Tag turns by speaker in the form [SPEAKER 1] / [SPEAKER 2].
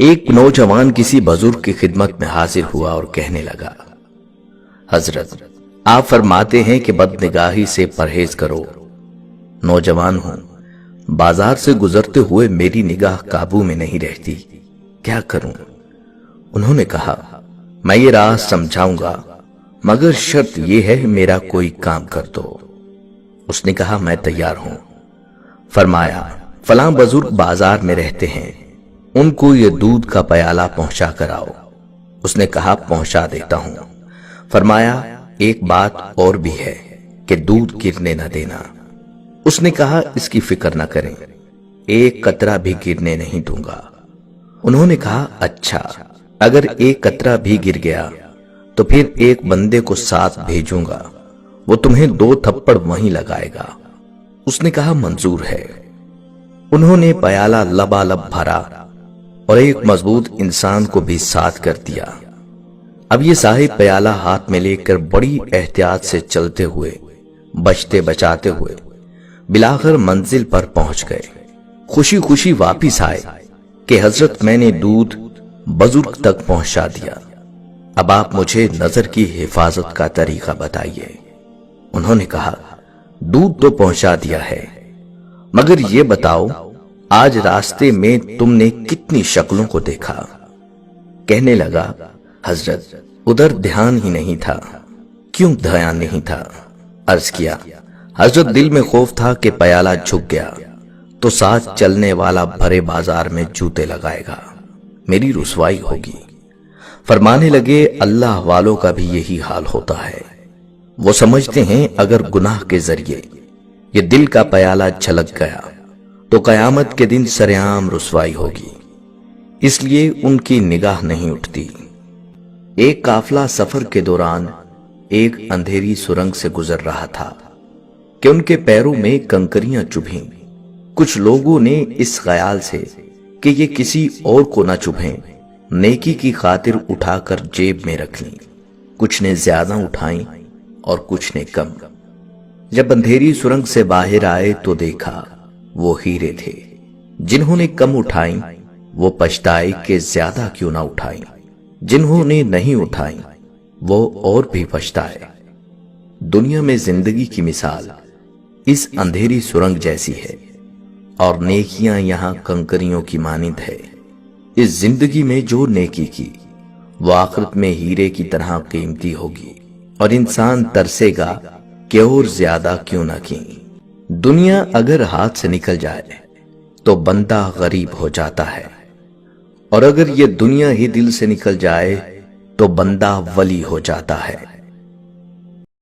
[SPEAKER 1] ایک نوجوان کسی بزرگ کی خدمت میں حاضر ہوا اور کہنے لگا، حضرت آپ فرماتے ہیں کہ بد نگاہی سے پرہیز کرو۔ نوجوان ہوں، بازار سے گزرتے ہوئے میری نگاہ قابو میں نہیں رہتی، کیا کروں؟ انہوں نے کہا، میں یہ راہ سمجھاؤں گا، مگر شرط یہ ہے میرا کوئی کام کر دو۔ اس نے کہا، میں تیار ہوں۔ فرمایا، فلاں بزرگ بازار میں رہتے ہیں، ان کو یہ دودھ کا پیالہ پہنچا کر آؤ۔ اس نے کہا، پہنچا دیتا ہوں۔ فرمایا، ایک بات اور بھی ہے کہ دودھ گرنے نہ دینا۔ اس نے کہا، اس کی فکر نہ کریں، ایک قطرہ بھی گرنے نہیں دوں گا۔ انہوں نے کہا، اچھا، اگر ایک قطرہ بھی گر گیا تو پھر ایک بندے کو ساتھ بھیجوں گا، وہ تمہیں 2 تھپڑ وہیں لگائے گا۔ اس نے کہا، منظور ہے۔ انہوں نے پیالہ لبالب بھرا اور ایک مضبوط انسان کو بھی ساتھ کر دیا۔ اب یہ صاحب پیالہ ہاتھ میں لے کر بڑی احتیاط سے چلتے ہوئے، بچتے بچاتے ہوئے بلاخر منزل پر پہنچ گئے۔ خوشی خوشی واپس آئے کہ حضرت میں نے دودھ بزرگ تک پہنچا دیا، اب آپ مجھے نظر کی حفاظت کا طریقہ بتائیے۔ انہوں نے کہا، دودھ تو پہنچا دیا ہے، مگر یہ بتاؤ آج راستے میں تم نے کتنی شکلوں کو دیکھا؟ کہنے لگا، حضرت ادھر دھیان ہی نہیں تھا۔ کیوں دھیان نہیں تھا؟ عرض کیا، حضرت دل میں خوف تھا کہ پیالہ جھک گیا تو ساتھ چلنے والا بھرے بازار میں جوتے لگائے گا، میری رسوائی ہوگی۔ فرمانے لگے، اللہ والوں کا بھی یہی حال ہوتا ہے، وہ سمجھتے ہیں اگر گناہ کے ذریعے یہ دل کا پیالہ چھلک گیا تو قیامت کے دن سرعام رسوائی ہوگی، اس لیے ان کی نگاہ نہیں اٹھتی۔ ایک قافلہ سفر کے دوران ایک اندھیری سرنگ سے گزر رہا تھا کہ ان کے پیروں میں کنکریاں چبھیں۔ کچھ لوگوں نے اس خیال سے کہ یہ کسی اور کو نہ چبھیں، نیکی کی خاطر اٹھا کر جیب میں رکھ لیں۔ کچھ نے زیادہ اٹھائیں اور کچھ نے کم۔ جب اندھیری سرنگ سے باہر آئے تو دیکھا وہ ہیرے تھے۔ جنہوں نے کم اٹھائیں وہ پچھتائے کہ زیادہ کیوں نہ اٹھائیں، جنہوں نے نہیں اٹھائیں وہ اور بھی پچھتائے۔ دنیا میں زندگی کی مثال اس اندھیری سرنگ جیسی ہے اور نیکیاں یہاں کنکریوں کی مانند ہے۔ اس زندگی میں جو نیکی کی وہ آخرت میں ہیرے کی طرح قیمتی ہوگی، اور انسان ترسے گا کہ اور زیادہ کیوں نہ کی۔ دنیا اگر ہاتھ سے نکل جائے تو بندہ غریب ہو جاتا ہے، اور اگر یہ دنیا ہی دل سے نکل جائے تو بندہ ولی ہو جاتا ہے۔